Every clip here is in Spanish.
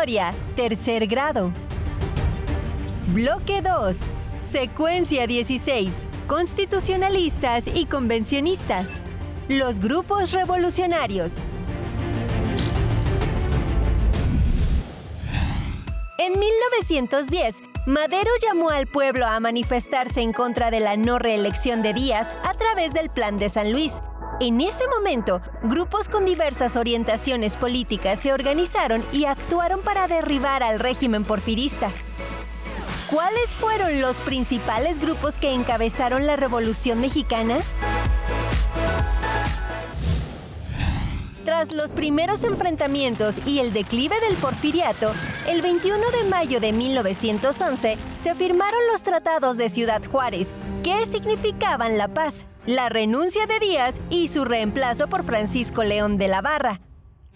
Historia, tercer grado. Bloque 2. Secuencia 16. Constitucionalistas y convencionistas. Los grupos revolucionarios. En 1910, Madero llamó al pueblo a manifestarse en contra de la no reelección de Díaz a través del Plan de San Luis. En ese momento, grupos con diversas orientaciones políticas se organizaron y actuaron para derribar al régimen porfirista. ¿Cuáles fueron los principales grupos que encabezaron la Revolución Mexicana? Tras los primeros enfrentamientos y el declive del porfiriato, el 21 de mayo de 1911 se firmaron los tratados de Ciudad Juárez, que significaban la paz, la renuncia de Díaz y su reemplazo por Francisco León de la Barra.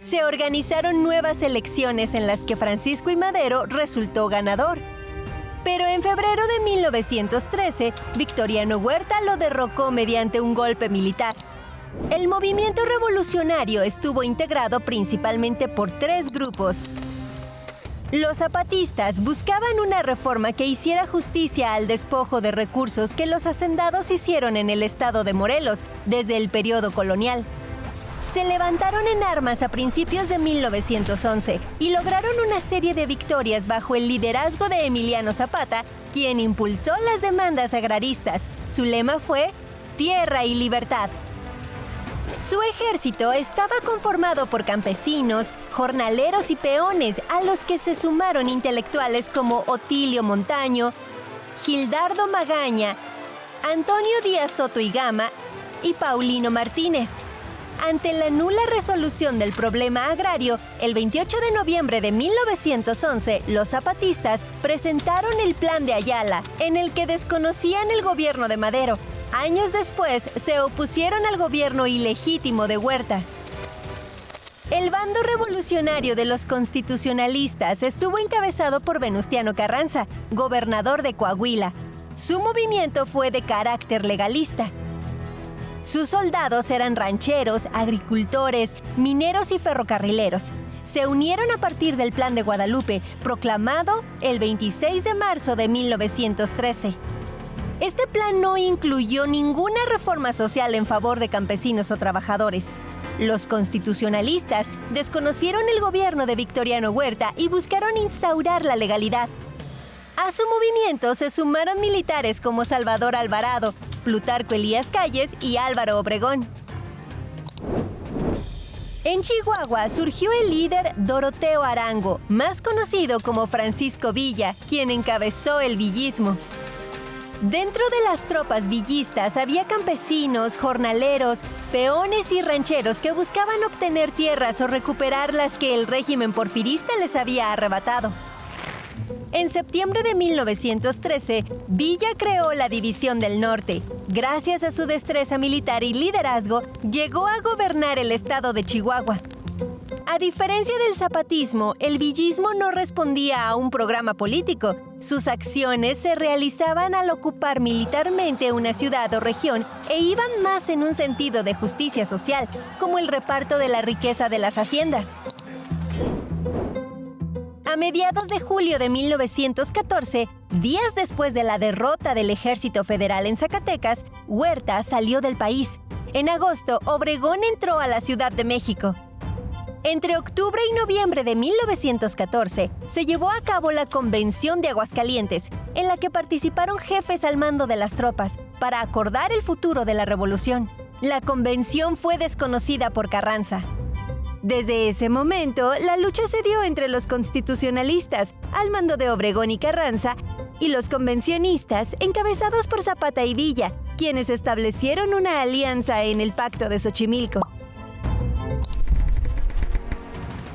Se organizaron nuevas elecciones en las que Francisco I. Madero resultó ganador. Pero en febrero de 1913, Victoriano Huerta lo derrocó mediante un golpe militar. El movimiento revolucionario estuvo integrado principalmente por tres grupos. Los zapatistas buscaban una reforma que hiciera justicia al despojo de recursos que los hacendados hicieron en el estado de Morelos desde el periodo colonial. Se levantaron en armas a principios de 1911 y lograron una serie de victorias bajo el liderazgo de Emiliano Zapata, quien impulsó las demandas agraristas. Su lema fue Tierra y Libertad. Su ejército estaba conformado por campesinos, jornaleros y peones, a los que se sumaron intelectuales como Otilio Montaño, Gildardo Magaña, Antonio Díaz Soto y Gama y Paulino Martínez. Ante la nula resolución del problema agrario, el 28 de noviembre de 1911, los zapatistas presentaron el Plan de Ayala, en el que desconocían el gobierno de Madero. Años después, se opusieron al gobierno ilegítimo de Huerta. El bando revolucionario de los constitucionalistas estuvo encabezado por Venustiano Carranza, gobernador de Coahuila. Su movimiento fue de carácter legalista. Sus soldados eran rancheros, agricultores, mineros y ferrocarrileros. Se unieron a partir del Plan de Guadalupe, proclamado el 26 de marzo de 1913. Este plan no incluyó ninguna reforma social en favor de campesinos o trabajadores. Los constitucionalistas desconocieron el gobierno de Victoriano Huerta y buscaron instaurar la legalidad. A su movimiento se sumaron militares como Salvador Alvarado, Plutarco Elías Calles y Álvaro Obregón. En Chihuahua surgió el líder Doroteo Arango, más conocido como Francisco Villa, quien encabezó el villismo. Dentro de las tropas villistas había campesinos, jornaleros, peones y rancheros que buscaban obtener tierras o recuperar las que el régimen porfirista les había arrebatado. En septiembre de 1913, Villa creó la División del Norte. Gracias a su destreza militar y liderazgo, llegó a gobernar el estado de Chihuahua. A diferencia del zapatismo, el villismo no respondía a un programa político. Sus acciones se realizaban al ocupar militarmente una ciudad o región e iban más en un sentido de justicia social, como el reparto de la riqueza de las haciendas. A mediados de julio de 1914, días después de la derrota del Ejército Federal en Zacatecas, Huerta salió del país. En agosto, Obregón entró a la Ciudad de México. Entre octubre y noviembre de 1914, se llevó a cabo la Convención de Aguascalientes, en la que participaron jefes al mando de las tropas para acordar el futuro de la revolución. La convención fue desconocida por Carranza. Desde ese momento, la lucha se dio entre los constitucionalistas, al mando de Obregón y Carranza, y los convencionistas, encabezados por Zapata y Villa, quienes establecieron una alianza en el Pacto de Xochimilco.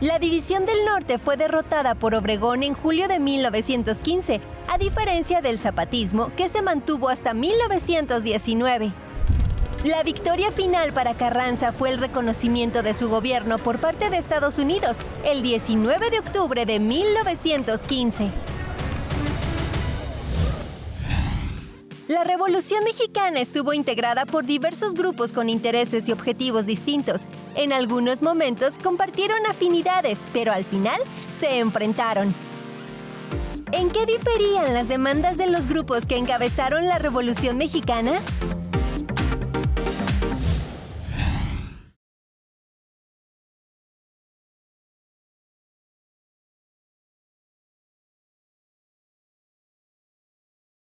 La División del Norte fue derrotada por Obregón en julio de 1915, a diferencia del zapatismo, que se mantuvo hasta 1919. La victoria final para Carranza fue el reconocimiento de su gobierno por parte de Estados Unidos el 19 de octubre de 1915. La Revolución Mexicana estuvo integrada por diversos grupos con intereses y objetivos distintos. En algunos momentos compartieron afinidades, pero al final se enfrentaron. ¿En qué diferían las demandas de los grupos que encabezaron la Revolución Mexicana?